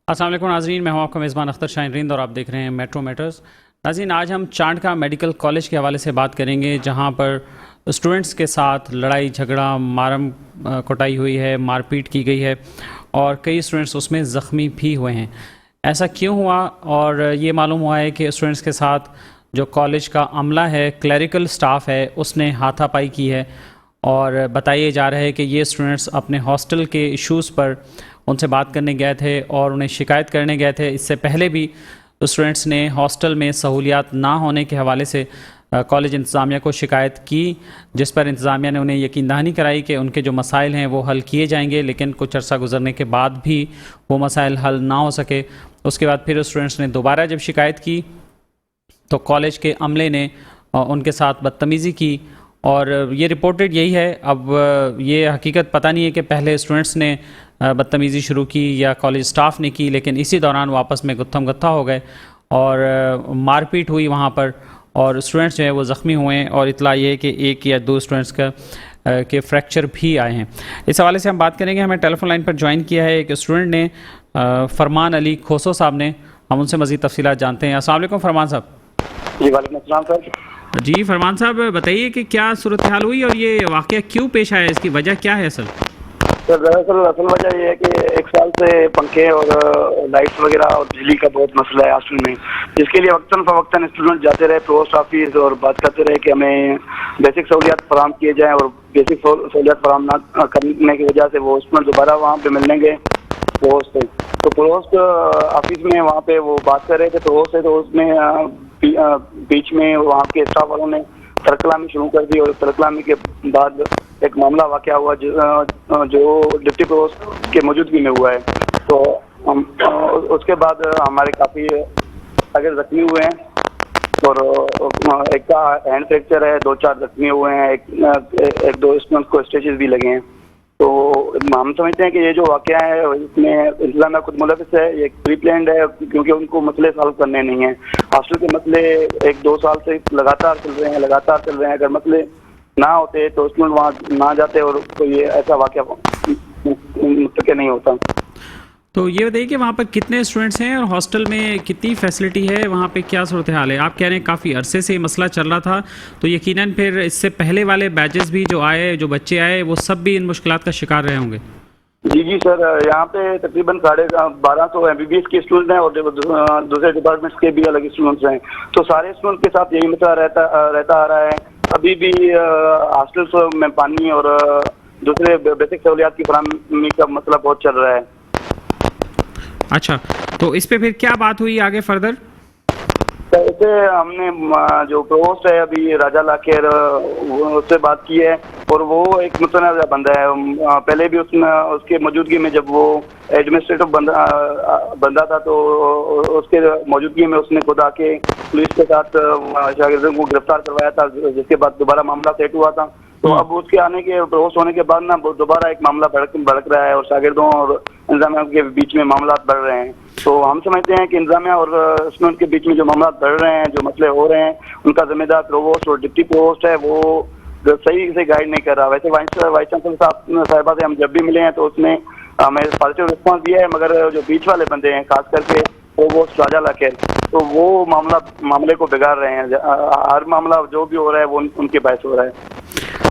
السلام علیکم ناظرین، میں ہوں آپ کا میزبان اختر شاہین رند اور آپ دیکھ رہے ہیں میٹرو میٹرز۔ ناظرین، آج ہم چانڈکا میڈیکل کالج کے حوالے سے بات کریں گے، جہاں پر اسٹوڈنٹس کے ساتھ لڑائی جھگڑا مارم کٹائی ہوئی ہے، مار پیٹ کی گئی ہے اور کئی اسٹوڈنٹس اس میں زخمی بھی ہوئے ہیں۔ ایسا کیوں ہوا؟ اور یہ معلوم ہوا ہے کہ اسٹوڈنٹس کے ساتھ جو کالج کا عملہ ہے، کلیریکل سٹاف ہے، اس نے ہاتھا پائی کی ہے اور بتائیے جا رہا ہے کہ یہ اسٹوڈنٹس اپنے ہاسٹل کے ایشوز پر ان سے بات کرنے گئے تھے اور انہیں شکایت کرنے گئے تھے۔ اس سے پہلے بھی اسٹوڈنٹس نے ہاسٹل میں سہولیات نہ ہونے کے حوالے سے کالج انتظامیہ کو شکایت کی، جس پر انتظامیہ نے انہیں یقین دہانی کرائی کہ ان کے جو مسائل ہیں وہ حل کیے جائیں گے، لیکن کچھ عرصہ گزرنے کے بعد بھی وہ مسائل حل نہ ہو سکے۔ اس کے بعد پھر اسٹوڈنٹس نے دوبارہ جب شکایت کی تو کالج کے عملے نے ان کے ساتھ بدتمیزی کی، اور یہ رپورٹڈ یہی ہے۔ اب یہ حقیقت پتہ نہیں ہے کہ پہلے اسٹوڈنٹس نے بدتمیزی شروع کی یا کالج سٹاف نے کی، لیکن اسی دوران واپس میں گتھم گتھا ہو گئے اور مار پیٹ ہوئی وہاں پر، اور اسٹوڈنٹس جو ہے وہ زخمی ہوئے ہیں، اور اطلاع یہ ہے کہ ایک یا دو اسٹوڈنٹس کے فریکچر بھی آئے ہیں۔ اس حوالے سے ہم بات کریں گے۔ ہمیں ٹیلی فون لائن پر جوائن کیا ہے ایک اسٹوڈنٹ نے، فرمان علی کھوسو صاحب نے۔ ہم ان سے مزید تفصیلات جانتے ہیں۔ السلام علیکم فرمان صاحب۔ جی وعلیکم السلام سر۔ جی فرمان صاحب، بتائیے کہ کیا صورتحال ہوئی اور یہ واقعہ کیوں پیش آیا، اس کی وجہ کیا ہے اصل؟ سر دراصل اصل وجہ یہ ہے کہ ایک سال سے پنکھے اور لائٹس وغیرہ اور بجلی کا بہت مسئلہ ہے ہاسٹل میں، جس کے لیے وقتاً فوقتاً اسٹوڈنٹ جاتے رہے پوسٹ آفس اور بات کرتے رہے کہ ہمیں بیسک سہولیات فراہم کیے جائیں، اور بیسک سہولیات فراہم نہ کرنے کی وجہ سے وہ اسٹوڈنٹ دوبارہ وہاں پہ ملنے گئے پوسٹ سے۔ تو پوسٹ آفس میں وہاں پہ وہ بات کر رہے تھے تو اس میں بیچ میں وہاں کے اسٹاف والوں نے ترکلامی شروع کر دی، اور ترکلامی کے بعد ایک معاملہ واقعہ ہوا جو ڈپٹی پروسٹ کے موجودگی میں ہوا ہے۔ تو اس کے بعد ہمارے کافی اگر زخمی ہوئے ہیں، اور ایک کا ہینڈ فریکچر ہے، 2-4 زخمی ہوئے ہیں، ایک دو اسٹوڈنٹس کو اسٹیچز بھی لگے ہیں۔ تو ہم سمجھتے ہیں کہ یہ جو واقعہ ہے اس میں انتظامیہ خود ملوث ہے، یہ پری پلانڈ ہے، کیونکہ ان کو مسئلے سالو کرنے نہیں ہیں۔ ہاسٹل کے مسئلے 1-2 سال سے لگاتار چل رہے ہیں۔ اگر مسئلے نہ ہوتے تو اسٹوڈنٹ وہاں نہ جاتے اور کوئی ایسا واقعہ متوقع نہیں ہوتا۔ تو یہ بتائیے کہ وہاں پر کتنے اسٹوڈنٹس ہیں اور ہاسٹل میں کتنی فیسلٹی ہے، وہاں پہ کیا صورتحال ہے؟ آپ کہہ رہے ہیں کافی عرصے سے یہ مسئلہ چل رہا تھا، تو یقیناً پھر اس سے پہلے والے بیچز بھی جو بچے آئے وہ سب بھی ان مشکلات کا شکار رہے ہوں گے۔ جی سر، یہاں پہ تقریباً 1250 MBBS کے اسٹوڈنٹ ہیں اور دوسرے ڈپارٹمنٹس کے بھی الگ اسٹوڈنٹس ہیں۔ تو سارے اسٹوڈنٹ کے ساتھ یہی مسئلہ رہتا آ رہا ہے۔ ابھی بھی ہاسٹلس میں پانی اور دوسرے بیسک سہولیات کی فراہمی کا مسئلہ بہت چل رہا ہے۔ اچھا، تو اس پہ پھر کیا بات ہوئی آگے فردر؟ اسے ہم نے جو پروسٹ ہے ابھی راجہ لاکھیر، اس سے بات کی ہے، اور وہ ایک متنازع بندہ ہے۔ پہلے بھی اس کے موجودگی میں جب وہ ایڈمنسٹریٹو بندہ تھا تو اس کے موجودگی میں اس نے خود آ کے پولیس کے ساتھ شاگردوں کو گرفتار کروایا تھا، جس کے بعد دوبارہ معاملہ سیٹ ہوا تھا۔ تو اب اس کے آنے کے پروسٹ ہونے کے بعد نا دوبارہ ایک معاملہ بھڑک رہا ہے، اور شاگردوں اور انتظامیہ کے بیچ میں معاملات بڑھ رہے ہیں۔ تو ہم سمجھتے ہیں کہ انتظامیہ اور اسٹوڈنٹ کے بیچ میں جو معاملات بڑھ رہے ہیں، جو مسئلے ہو رہے ہیں، ان کا ذمہ دار پرووسٹ اور ڈپٹی پرووسٹ ہے، وہ صحیح سے گائیڈ نہیں کر رہا۔ ویسے وائس چانسلر صاحبہ سے ہم جب بھی ملے ہیں تو اس نے ہمیں پازیٹیو رسپانس دیا ہے، مگر جو بیچ والے بندے ہیں، خاص کر کے پرووسٹ راجہ لاکھیر، تو وہ معاملے کو بگاڑ رہے ہیں۔ ہر معاملہ جو بھی ہو رہا ہے وہ ان کے باعث ہو رہا ہے۔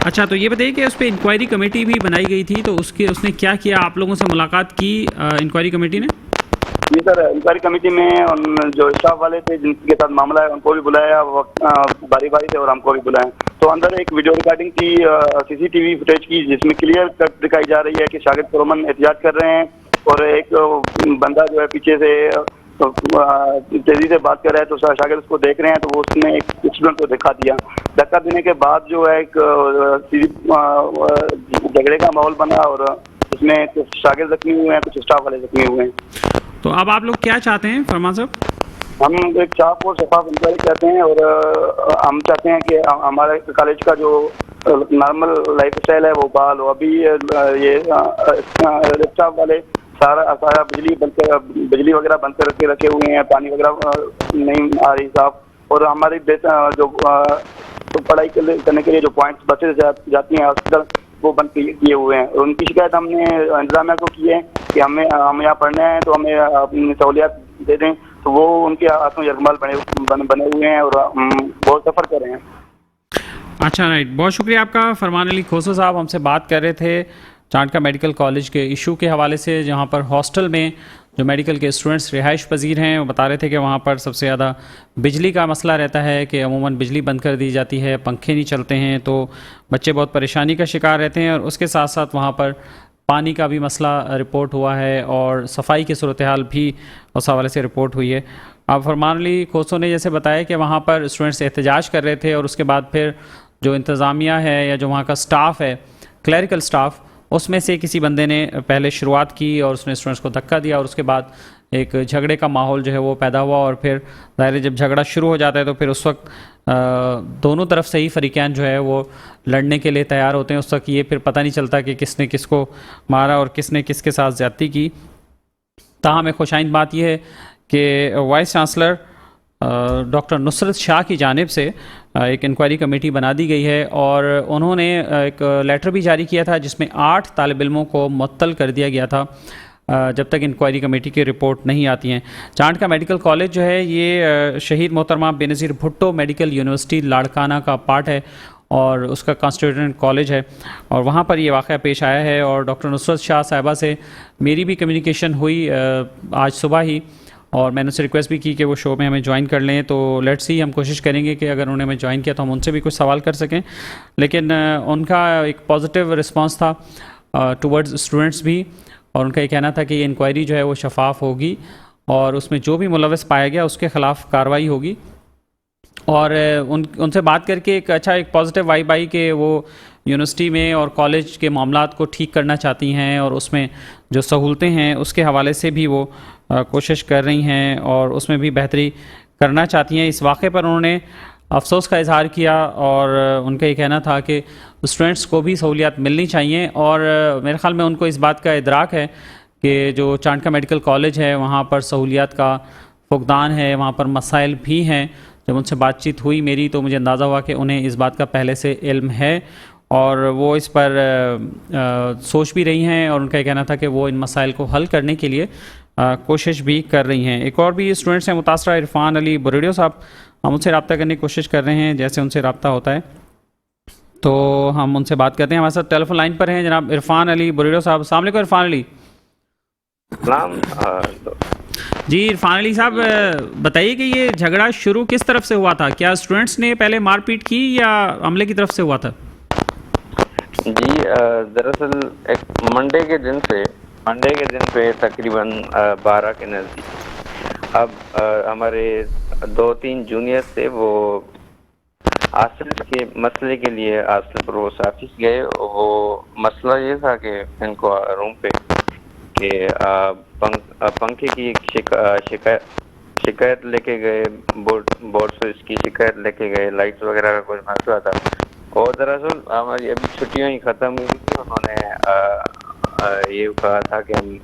اچھا، تو یہ بتائیے کہ اس پہ انکوائری کمیٹی بھی بنائی گئی تھی، تو اس نے کیا کیا؟ آپ لوگوں سے ملاقات کی انکوائری کمیٹی نے؟ جی سر، انکوائری کمیٹی میں جو اسٹاف والے تھے جن کے ساتھ معاملہ ہے ان کو بھی بلایا باری سے، اور ہم کو بھی بلایا۔ تو اندر ایک ویڈیو ریکارڈنگ کی CCTV فوٹیج کی، جس میں کلیئر کٹ دکھائی جا رہی ہے کہ شاگرد پرامن احتجاج کر رہے ہیں، اور ایک بندہ جو ہے پیچھے سے تیزی سے بات کر رہا ہے، تو شاگرد اس کو دیکھ رہے ہیں، تو وہ اس نے ایک اسٹوڈنٹ کو دھکا دینے کے بعد جو ہے ایک جھگڑے کا ماحول بنا، اور اس میں کچھ شاگرد زخمی ہوئے ہیں، کچھ اسٹاف والے زخمی ہوئے ہیں۔ تو اب آپ لوگ کیا چاہتے ہیں فرمان صاحب؟ ہم ایک صاف اور شفاف انکوائری چاہتے ہیں، اور ہم چاہتے ہیں کہ ہمارے کالج کا جو نارمل لائف اسٹائل ہے وہ بحال ہو۔ ابھی یہ اسٹاف والے سارا بجلی وغیرہ بند کر کے رکھے ہوئے ہیں، پانی وغیرہ نہیں آ رہی صاف، اور ہماری جو پڑھائی کرنے کے لیے جو پوائنٹس بسیں جاتی ہیں ہاسپٹل، وہ بند کیے ہوئے ہیں، اور ان کی شکایت ہم نے انتظامیہ کو کی ہے کہ ہم یہاں پڑھنے آئے ہیں تو ہمیں اپنی سہولیات دے دیں، تو وہ ان کے ہاتھ میں یرغمال بنے ہوئے ہیں اور بہت سفر کر رہے ہیں۔ اچھا رائٹ، بہت شکریہ آپ کا۔ فرمان علی کھوسو صاحب ہم سے بات کر رہے تھے چانڈکا میڈیکل کالج کے ایشو کے حوالے سے، جہاں پر ہاسٹل میں جو میڈیکل کے اسٹوڈنٹس رہائش پذیر ہیں وہ بتا رہے تھے کہ وہاں پر سب سے زیادہ بجلی کا مسئلہ رہتا ہے کہ عموماً بجلی بند کر دی جاتی ہے، پنکھے نہیں چلتے ہیں، تو بچے بہت پریشانی کا شکار رہتے ہیں، اور اس کے ساتھ ساتھ وہاں پر پانی کا بھی مسئلہ رپورٹ ہوا ہے اور صفائی کی صورتحال بھی اس حوالے سے رپورٹ ہوئی ہے۔ اب فرمان علی کھوسو نے جیسے بتایا کہ وہاں پر اسٹوڈنٹس احتجاج کر رہے تھے، اور اس کے بعد پھر جو انتظامیہ ہے یا جو وہاں کا سٹاف ہے، کلیریکل سٹاف، اس میں سے کسی بندے نے پہلے شروعات کی اور اس نے اسٹوڈنٹس کو دھکا دیا، اور اس کے بعد ایک جھگڑے کا ماحول جو ہے وہ پیدا ہوا، اور پھر ظاہر ہے جب جھگڑا شروع ہو جاتا ہے تو پھر اس وقت دونوں طرف سے ہی فریقین جو ہے وہ لڑنے کے لیے تیار ہوتے ہیں۔ اس وقت یہ پھر پتہ نہیں چلتا کہ کس نے کس کو مارا اور کس نے کس کے ساتھ زیادتی کی۔ تاہم ایک خوش آئند بات یہ ہے کہ وائس چانسلر ڈاکٹر نصرت شاہ کی جانب سے ایک انکوائری کمیٹی بنا دی گئی ہے، اور انہوں نے ایک لیٹر بھی جاری کیا تھا جس میں 8 طالب علموں کو معطل کر دیا گیا تھا جب تک انکوائری کمیٹی کی رپورٹ نہیں آتی ہیں۔ چانڈکا میڈیکل کالج جو ہے یہ شہید محترمہ بینظیر بھٹو میڈیکل یونیورسٹی لاڑکانہ کا پارٹ ہے اور اس کا کانسٹیٹیوئنٹ کالج ہے، اور وہاں پر یہ واقعہ پیش آیا ہے، اور ڈاکٹر نصرت شاہ صاحبہ سے میری بھی کمیونیکیشن ہوئی آج صبح ہی، اور میں نے اسے ریکویسٹ بھی کی کہ وہ شو میں ہمیں جوائن کر لیں، تو لیٹس سی ہم کوشش کریں گے کہ اگر انہوں نے ہمیں جوائن کیا تو ہم ان سے بھی کچھ سوال کر سکیں، لیکن ان کا ایک پازیٹیو رسپانس تھا ٹورڈز اسٹوڈنٹس بھی، اور ان کا یہ کہنا تھا کہ یہ انکوائری جو ہے وہ شفاف ہوگی اور اس میں جو بھی ملوث پایا گیا اس کے خلاف کارروائی ہوگی، اور ان سے بات کر کے ایک پازیٹیو وائب آئی کہ وہ یونیورسٹی میں اور کالج کے معاملات کو ٹھیک کرنا چاہتی ہیں، اور اس میں جو سہولتیں ہیں اس کے حوالے سے بھی وہ کوشش کر رہی ہیں اور اس میں بھی بہتری کرنا چاہتی ہیں۔ اس واقعے پر انہوں نے افسوس کا اظہار کیا، اور ان کا یہ کہنا تھا کہ اسٹوڈنٹس کو بھی سہولیات ملنی چاہیے، اور میرے خیال میں ان کو اس بات کا ادراک ہے کہ جو چانڈکا میڈیکل کالج ہے وہاں پر سہولیات کا فقدان ہے، وہاں پر مسائل بھی ہیں۔ جب ان سے بات چیت ہوئی میری تو مجھے اندازہ ہوا کہ انہیں اس بات کا پہلے سے علم ہے، اور وہ اس پر سوچ بھی رہی ہیں، اور ان کا یہ کہنا تھا کہ وہ ان مسائل کو حل کرنے کے لیے کوشش بھی کر رہی ہیں۔ ایک اور بھی اسٹوڈنٹس ہیں متاثرہ عرفان علی بریڈیو صاحب، ہم ان سے رابطہ کرنے کی کوشش کر رہے ہیں جیسے ان سے رابطہ ہوتا ہے، تو ہم ان سے بات کرتے ہیں۔ ہمارے ساتھ ٹیلی فون لائن پر ہیں جناب عرفان علی بریڈیو صاحب۔ السلام علیکم عرفان علی۔ سلام۔ جی عرفان علی صاحب، بتائیے کہ یہ جھگڑا شروع کس طرف سے ہوا تھا؟ کیا اسٹوڈنٹس نے پہلے مار پیٹ کی یا عملے کی طرف سے ہوا تھا؟ جی دراصل ایک منڈے کے دن پہ تقریباً 12 کے نزدیک اب ہمارے 2-3 جونیئر تھے، وہ ہاسٹل کے مسئلے کے لیے ہاسٹل پروووسٹ آفس گئے۔ وہ مسئلہ یہ تھا کہ ان کو روم پہ کہ پنکھے کی ایک شکایت لے کے گئے، بورڈ سوئچ کی شکایت لے کے گئے، لائٹس وغیرہ کا کچھ مسئلہ تھا، اور دراصل ہماری ابھی چھٹیاں ہی ختم ہوئی تھی۔ انہوں نے یہ کہا تھا کہ ہم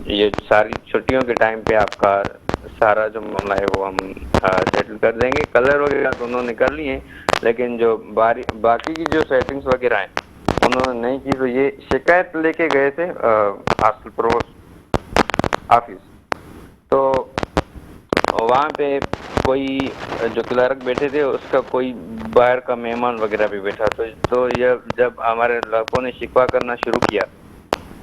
یہ ساری چھٹیوں کے ٹائم پہ آپ کا سارا جو معاملہ ہے وہ ہم سیٹل کر دیں گے۔ کلر وغیرہ تو انہوں نے کر لیے، لیکن جو باقی کی جو سیٹنگس وغیرہ ہیں انہوں نے نہیں کی، تو یہ شکایت لے کے گئے تھے ہاسٹل پروووسٹ آفس۔ تو وہاں پہ کوئی جو کلرک بیٹھے تھے اس کا کوئی باہر کا مہمان وغیرہ بھی بیٹھا، تو جب ہمارے لڑکوں نے شکوہ کرنا شروع کیا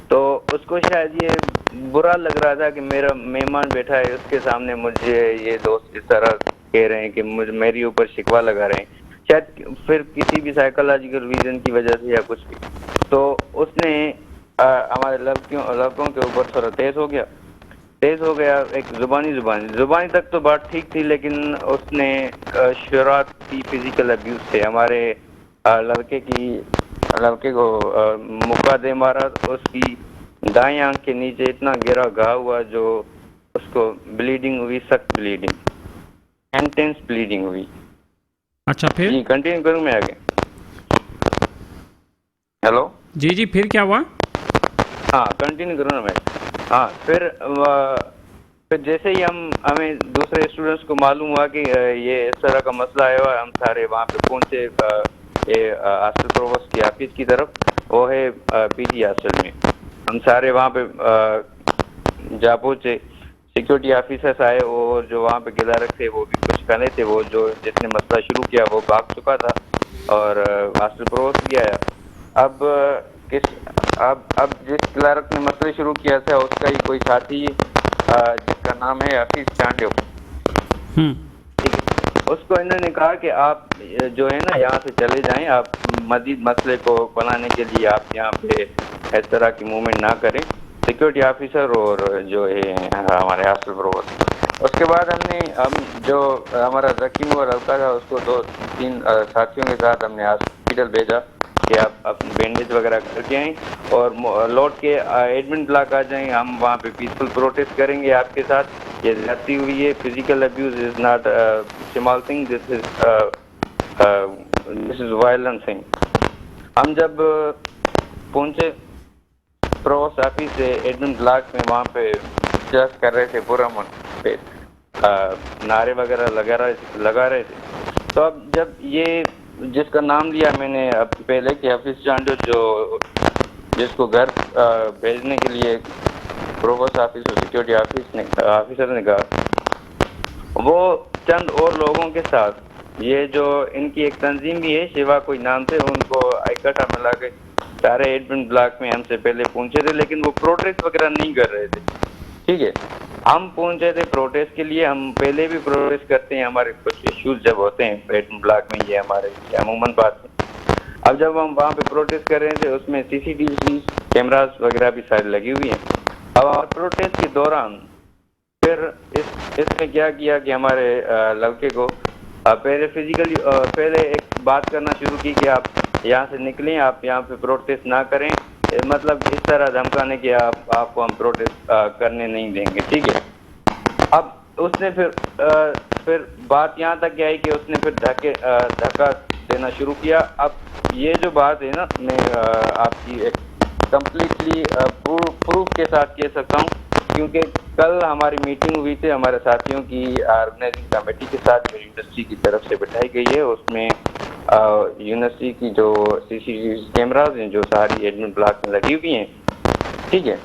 تو اس کو شاید یہ برا لگ رہا تھا کہ میرا مہمان بیٹھا ہے، اس کے سامنے مجھے یہ دوست اس طرح کہہ رہے ہیں کہ میری اوپر شکوہ لگا رہے ہیں، شاید پھر کسی بھی سائیکولوجیکل ریزن کی وجہ سے یا کچھ بھی۔ تو اس نے ہمارے لڑکوں کے اوپر تھوڑا تیز ہو گیا، ایک زبانی تک تو بات ٹھیک تھی، لیکن اس نے شروعات کی فزیکل ابیوز سے ہمارے لڑکے کو مکہ دے مارا، اس کی دائیں آنکھ کے نیچے اتنا گہرا گھا ہوا جو اس کو بلیڈنگ ہوئی، سخت بلیڈنگ، انٹینس بلیڈنگ ہوئی۔ اچھا پھر؟ جی کنٹینیو کروں میں آگے؟ ہیلو جی پھر کیا ہوا؟ ہاں کنٹینیو کروں نا میں؟ ہاں پھر جیسے ہی ہمیں دوسرے اسٹوڈنٹس کو معلوم ہوا کہ یہ اس طرح کا مسئلہ آیا ہوا ہے، ہم سارے وہاں پہ پہنچے ہاسٹل پروووسٹ کی آفس کی طرف، وہ ہے پی جی ہاسٹل میں۔ ہم سارے وہاں پہ جا پہنچے. سیکورٹی آفیسرس آئے اور جو وہاں پہ گلارک تھے وہ بھی کچھ کھانے تھے. وہ جو جس نے مسئلہ شروع کیا وہ بھاگ چکا تھا اور ہاسٹل پرووست بھی آیا. اب جس کلارک نے مسئلہ شروع کیا تھا اس کا ہی کوئی ساتھی جس کا نام ہے حفیظ چانڈیو, ٹھیک ہے, اس کو انہوں نے کہا کہ آپ جو ہے نا یہاں سے چلے جائیں, آپ مزید مسئلے کو بنانے کے لیے آپ یہاں پہ اس طرح کی موومنٹ نہ کریں. سیکورٹی آفیسر اور جو ہے ہمارے ہاسٹل پرووست. اس کے بعد ہم جو ہمارا زخمی ہوا لڑکا تھا اس کو 2-3 ساتھیوں کے ساتھ ہم نے ہاسپٹل بھیجا کہ آپ اپنے بینڈیج وغیرہ کر کے آئیں اور لوٹ کے ایڈمن بلاک آ جائیں. ہم وہاں پہ پیسفل پروٹیسٹ کریں گے آپ کے ساتھ. یہ زیادتی ہوئی ہے, physical abuse is not small thing, this is violent thing. ہم جب پہنچے پرووست آفس سے ایڈمن بلاک میں, وہاں پہ جس کر رہے تھے پرامن پہ نعرے وغیرہ لگا رہے تھے. تو اب جب یہ جس کا نام لیا میں نے اب پہلے کہ حفیظ چانڈو جو جس کو گھر بھیجنے کے لیے پرووست آفس اور سیکورٹی آفیسر نے کہا, وہ چند اور لوگوں کے ساتھ, یہ جو ان کی ایک تنظیم بھی ہے شیوا کوئی نام سے, ان کو اکٹھا ملا کے سارے ایڈمن بلاک میں ہم سے پہلے پہنچے تھے, لیکن وہ پروٹیسٹ وغیرہ نہیں کر رہے تھے. ٹھیک ہے, ہم پہنچے تھے پروٹیسٹ کے لیے. ہم پہلے بھی پروٹیسٹ کرتے ہیں, ہمارے کچھ ایشوز جب ہوتے ہیں ایڈمن بلاک میں, یہ ہمارے عموماً بات ہے. اب جب ہم وہاں پہ پروٹیسٹ کر رہے تھے اس میں CCTV کیمراز وغیرہ بھی سارے لگی ہوئی ہیں. اب ہمارے پروٹیسٹ کے دوران پھر اس میں کیا کیا کہ ہمارے لڑکے کو پہلے ایک بات کرنا شروع کی کہ آپ یہاں سے نکلیں, آپ یہاں پہ پروٹیسٹ نہ کریں, مطلب اس طرح دھمکانے کہ آپ کو ہم پروٹیسٹ کرنے نہیں دیں گے. ٹھیک ہے, اب اس نے پھر بات یہاں تک آئی کہ اس نے پھر دھکا دینا شروع کیا. اب یہ جو بات ہے نا, میں آپ کی ایک کمپلیٹلی پروف کے ساتھ کہہ سکتا ہوں, کیونکہ کل ہماری میٹنگ ہوئی تھی ہمارے ساتھیوں کی آرگنائزنگ کمیٹی کے ساتھ جو یونیورسٹی کی طرف سے بٹھائی گئی ہے. اس میں یونیورسٹی کی جو CCTV کیمراز ہیں جو ساری ایڈمن بلاک میں لگی ہوئی ہیں, ٹھیک ہے,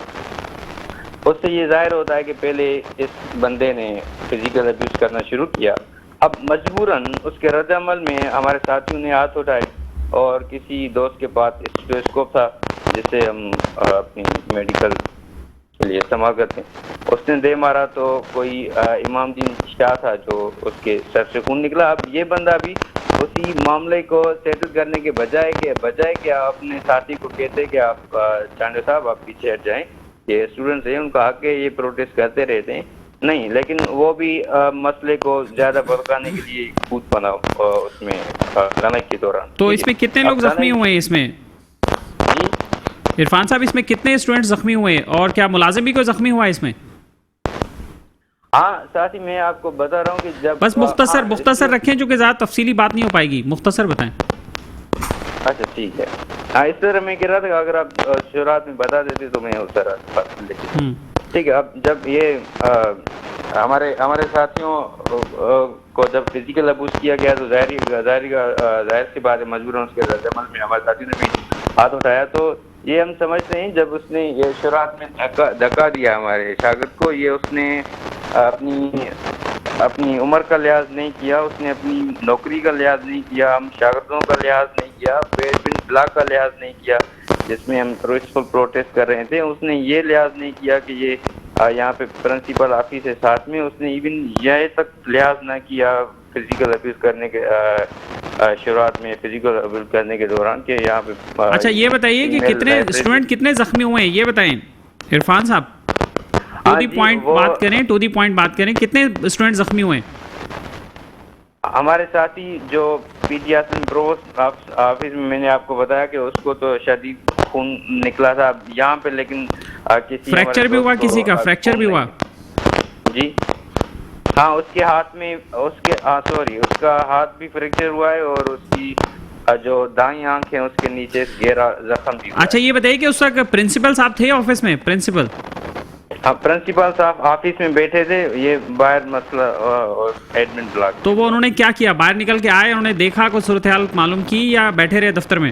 اس سے یہ ظاہر ہوتا ہے کہ پہلے اس بندے نے فزیکل ابیوز کرنا شروع کیا. اب مجبوراً اس کے رد عمل میں ہمارے ساتھیوں نے ہاتھ اٹھائے اور کسی دوست کے پاس اسٹیتھوسکوپ تھا جسے ہم اپنی میڈیکل کے لیے استعمال کرتے ہیں, اس نے دے مارا تو کوئی امام دین شاہ تھا جو اس کے سر سے خون نکلا. اب یہ بندہ بھی اسی معاملے کو سیٹل کرنے کے بجائے کہ آپ اپنے ساتھی کو کہتے کہ آپ چانڈے صاحب آپ پیچھے ہٹ جائیں, یہ اسٹوڈنٹس ہیں ان کا حق ہے یہ پروٹیسٹ کرتے رہتے ہیں, نہیں, لیکن وہ بھی مسئلے کو زیادہ بھڑکانے کے لیے کود بنا اس میں لڑائی کے دوران. تو اس میں کتنے لوگ زخمی ہوئے ہیں؟ اس میں جی عرفان صاحب اس میں کتنے اسٹوڈنٹ زخمی ہوئے ہیں اور کیا ملازم بھی کوئی زخمی ہوا ہے اس میں؟ ہاں ساتھ ہی میں آپ کو بتا رہا ہوں کہ جب بس مختصر رکھیں چونکہ زیادہ تفصیلی بات نہیں ہو پائے گی, مختصر بتائیں. اچھا ٹھیک ہے. ہاں اس طرح میں کہہ رہا تھا کہ اگر آپ شروعات میں بتا دیتے تو میں اس طرح ٹھیک ہے. اب جب یہ ہمارے ساتھیوں کو جب فزیکل ابیوز کیا گیا تو ظاہر سی بات ہے مجبوراً اس کے رد عمل میں ہمارے ساتھیوں نے بھی ہاتھ اٹھایا. تو یہ ہم سمجھتے ہیں جب اس نے یہ شروعات میں دھکا دیا ہمارے شاگرد کو, یہ اس نے اپنی عمر کا لحاظ نہیں کیا, اس نے اپنی نوکری کا لحاظ نہیں کیا, ہم شاگردوں کا لحاظ نہیں کیا, ایڈمن بلاک کا لحاظ نہیں کیا جس میں ہم پیسفل پروٹیسٹ کر رہے تھے, اس نے یہ لحاظ نہیں کیا کہ یہ یہاں پہ پرنسپل آفس ہے ساتھ میں, اس نے ایون یہ تک لحاظ نہ کیا فزیکل ابیوز کرنے کے شروعات میں فزیکل ابیوز کرنے کے دوران کہ یہاں پہ. اچھا یہ بتائیے کہ کتنے اسٹوڈنٹ کتنے زخمی ہوئے ہیں, یہ بتائیں عرفان صاحب, ٹو دی پوائنٹ بات کریں, کتنے اسٹوڈنٹ زخمی ہوئے ہیں؟ ہمارے ساتھی جو PG پرووست آفس میں نے آپ کو بتایا کہ اس کو تو شدید خون نکلا تھا یہاں پہ, لیکن کسی فریکچر بھی ہوا, کسی کا فریکچر بھی ہوا؟ جی ہاں, اس کے ہاتھ میں اس کا ہاتھ بھی فریکچر ہوا ہے اور اس کی جو دائیں آنکھ ہے اس کے نیچے گہرا زخم بھی ہوا. اچھا یہ بتائیے کہ اس وقت پرنسپل صاحب تھے آفس میں؟ پرنسپل صاحب آفس میں بیٹھے تھے, یہ باہر مسئلہ ایڈمن بلاک. تو وہ انہوں نے کیا کیا, باہر نکل کے آئے, انہوں نے دیکھا کوئی صورتحال معلوم کی یا بیٹھے رہے دفتر میں؟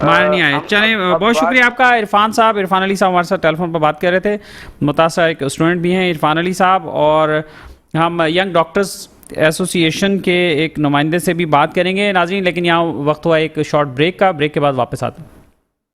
باہر نہیں آئے. چلیں بہت شکریہ آپ کا. عرفان صاحب، عرفان علی صاحب ہمارے ساتھ ٹیلی فون پر بات کر رہے تھے. متاثرہ ایک اسٹوڈنٹ بھی ہیں عرفان علی صاحب، اور ہم ینگ ڈاکٹرز ایسوسی ایشن کے ایک نمائندے سے بھی بات کریں گے ناظرین، لیکن یہاں وقت ہوا ایک شارٹ بریک کا. بریک کے بعد واپس آتے ہیں.